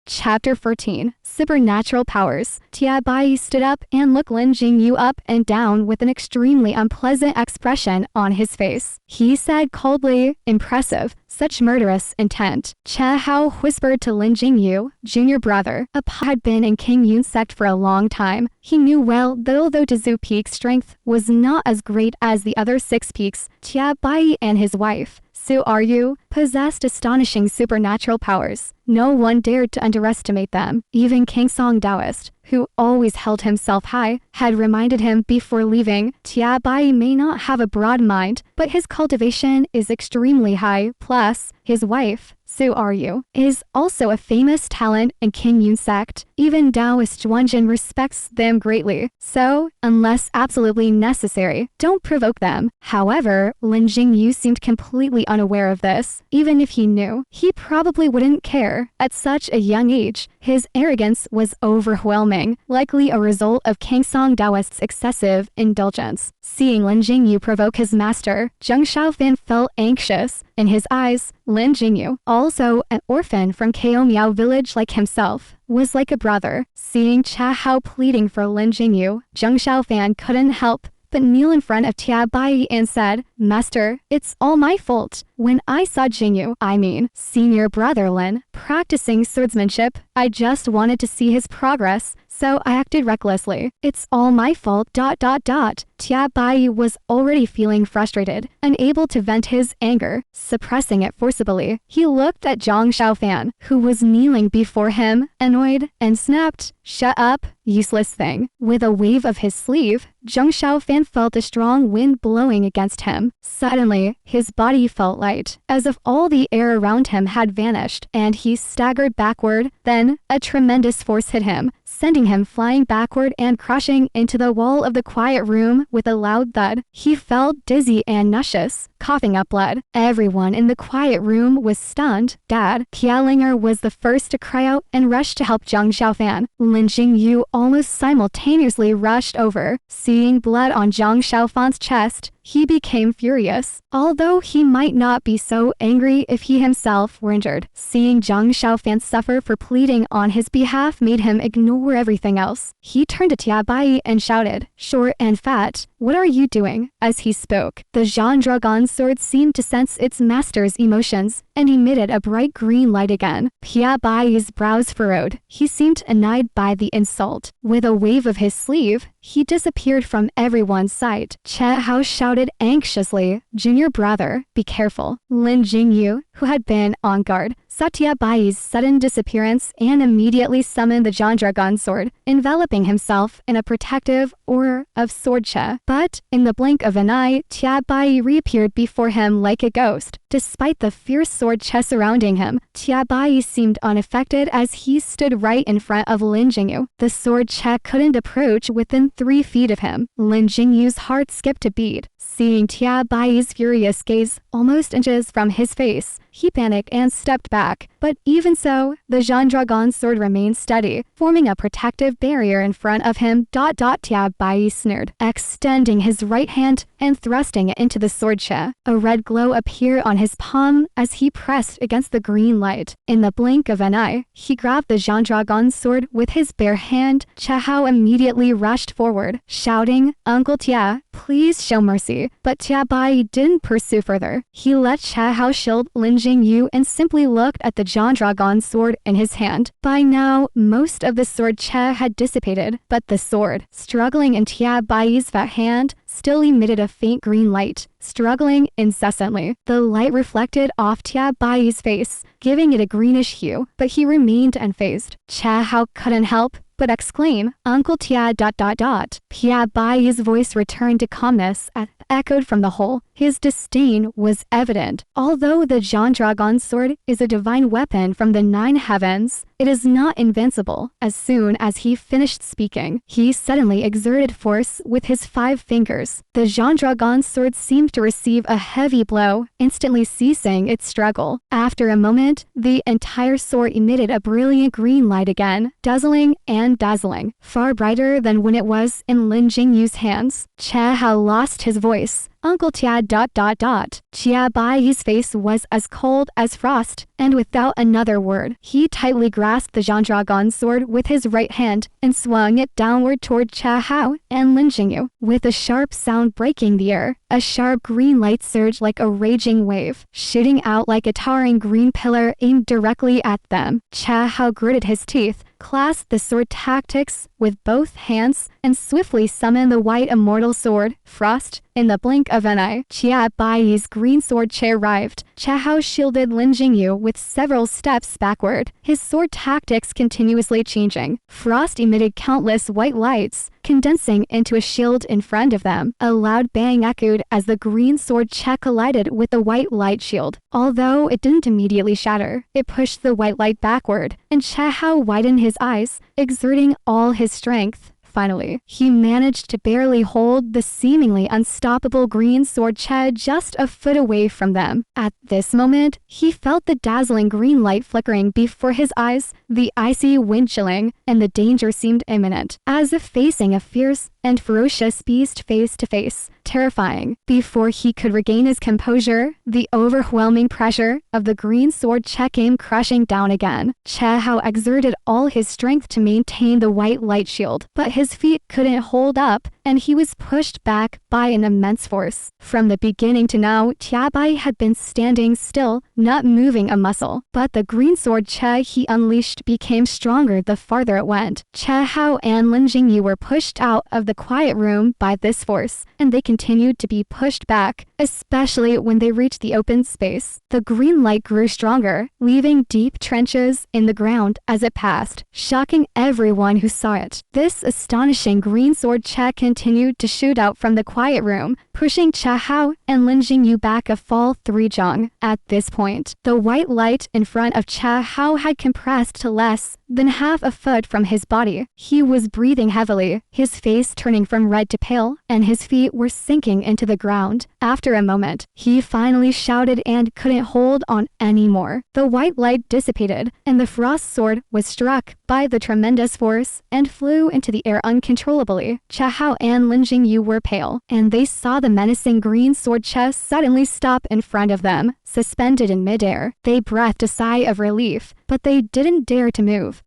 Chapter 14. Supernatural Powers. Tia Bai stood up and looked Lin Jingyu up and down with an extremely unpleasant expression on his face. He said coldly, "Impressive. Such murderous intent." Che Hao whispered to Lin Jingyu, "Junior brother." Appa had been in Qingyun Sect for a long time. He knew well that although Zhu Peak's strength was not as great as the other 6 peaks, Tia Bai and his wife, Su Ryu, possessed astonishing supernatural powers. No one dared to underestimate them. Even King Song Taoist, who always held himself high, had reminded him before leaving, Tia Bai may not have a broad mind, but his cultivation is extremely high. Plus, his wife, Su Ryu, is also a famous talent in Qingyun Sect. Even Taoist Zhuangjian respects them greatly. So, unless absolutely necessary, don't provoke them. However, Lin Jingyu seemed completely unaware of this. Even if he knew, he probably wouldn't care. At such a young age, his arrogance was overwhelming, likely a result of King Song Taoist's excessive indulgence. Seeing Lin Jingyu provoke his master, Zhang Xiaofan felt anxious. In his eyes, Lin Jingyu, also an orphan from Kao Miao village like himself, was like a brother. Seeing Cha Hao pleading for Lin Jingyu, Zhang Xiaofan couldn't help but kneel in front of Tia Bai and said, "Master, it's all my fault. When I saw senior brother Lin, practicing swordsmanship, I just wanted to see his progress, so I acted recklessly. It's all my fault. Tia Bai was already feeling frustrated, unable to vent his anger, suppressing it forcibly. He looked at Zhang Xiaofan, who was kneeling before him, annoyed, and snapped, "Shut up, useless thing." With a wave of his sleeve, Zhang Xiaofan felt a strong wind blowing against him. Suddenly, his body felt light, as if all the air around him had vanished, and he staggered backward. Then, a tremendous force hit him, sending him flying backward and crashing into the wall of the quiet room with a loud thud. He felt dizzy and nauseous, coughing up blood. Everyone in the quiet room was stunned. Dad, Pialinger was the first to cry out and rushed to help Zhang Xiaofan. Lin Jingyu almost simultaneously rushed over. Seeing blood on Zhang Xiaofan's chest, he became furious, although he might not be so angry if he himself were injured. Seeing Zhang Xiaofan suffer for pleading on his behalf made him ignore everything else. He turned to Tia Bai and shouted, "Short and fat, what are you doing?" As he spoke, the Zhan Dragon sword seemed to sense its master's emotions and emitted a bright green light again. Tia Bai's brows furrowed. He seemed annoyed by the insult. With a wave of his sleeve, he disappeared from everyone's sight. Che Hao shouted anxiously, "Junior brother, be careful." Lin Jingyu, who had been on guard, saw Tia Bai's sudden disappearance and immediately summoned the Zhan Dragon sword, enveloping himself in a protective aura of sword che. But, in the blink of an eye, Tia Bai reappeared before him like a ghost. Despite the fierce sword che surrounding him, Tia Bai seemed unaffected as he stood right in front of Lin Jingyu. The sword che couldn't approach within 3 feet of him. Lin Jingyu's heart skipped a beat. Seeing Tia Bai's furious gaze almost inches from his face, he panicked and stepped back. But even so, the Zhan Dragon sword remained steady, forming a protective barrier in front of him. Tia Bai sneered, extending his right hand and thrusting it into the sword che. A red glow appeared on his palm as he pressed against the green light. In the blink of an eye, he grabbed the Zhan Dragon sword with his bare hand. Che Hao immediately rushed forward, shouting, "Uncle Tia, please show mercy." But Tia Bai didn't pursue further. He let Che Hao shield Lin Jingyu and simply looked at the Zhan Dragon sword in his hand. By now, most of the sword che had dissipated, but the sword, struggling in Tia Bai's fat hand, still emitted a faint green light, struggling incessantly. The light reflected off Tia Bai's face, giving it a greenish hue, but he remained unfazed. Che Hao couldn't help but exclaim, "Uncle Tia ... Tia Bai's voice returned to calmness as echoed from the hole. His disdain was evident. Although the Zhan Dragon sword is a divine weapon from the 9 heavens, it is not invincible. As soon as he finished speaking, he suddenly exerted force with his 5 fingers. The Zhan Dragon sword seemed to receive a heavy blow, instantly ceasing its struggle. After a moment, the entire sword emitted a brilliant green light again, dazzling, far brighter than when it was in Lin Jingyu's hands. Che Hao lost his voice voice. Uncle Tia ... Tia Bai's face was as cold as frost, and without another word, he tightly grasped the Zhang sword with his right hand and swung it downward toward Cha Hao and Lin Jingyu. With a sharp sound breaking the air, a sharp green light surged like a raging wave, shooting out like a towering green pillar aimed directly at them. Cha Hao gritted his teeth, clasped the sword tactics with both hands, and swiftly summoned the white immortal sword, Frost. In the blink of an eye, Tia Bai's green sword chair arrived. Cha Hao shielded Lin Jingyu with several steps backward, his sword tactics continuously changing. Frost emitted countless white lights, condensing into a shield in front of them. A loud bang echoed as the green sword check collided with the white light shield. Although it didn't immediately shatter, it pushed the white light backward, and Cha Hao widened his eyes, exerting all his strength. Finally, he managed to barely hold the seemingly unstoppable green sword Che just a foot away from them. At this moment, he felt the dazzling green light flickering before his eyes, the icy wind chilling, and the danger seemed imminent, as if facing a fierce and ferocious beast face to face. Terrifying. Before he could regain his composure, the overwhelming pressure of the green sword Che came crushing down again. Cha Hao exerted all his strength to maintain the white light shield, but his feet couldn't hold up, and he was pushed back by an immense force. From the beginning to now, Tia Bai had been standing still, not moving a muscle, but the green sword Che he unleashed became stronger the farther it went. Cha Hao and Lin Jingyu were pushed out of the quiet room by this force, and they continued to be pushed back, especially when they reached the open space. The green light grew stronger, leaving deep trenches in the ground as it passed, shocking everyone who saw it. This astonishing green sword Che continued to shoot out from the quiet room, pushing Cha Hao and Lin Jingyu back a fall 3 zhang. At this point, the white light in front of Cha Hao had compressed to less than half a foot from his body. He was breathing heavily, his face turning from red to pale, and his feet were sinking into the ground. After a moment, he finally shouted and couldn't hold on anymore. The white light dissipated, and the frost sword was struck by the tremendous force and flew into the air uncontrollably. Cha Hao and Lin Jingyu were pale, and they saw the menacing green sword Che suddenly stop in front of them, suspended in midair. They breathed a sigh of relief, but they didn't dare to move.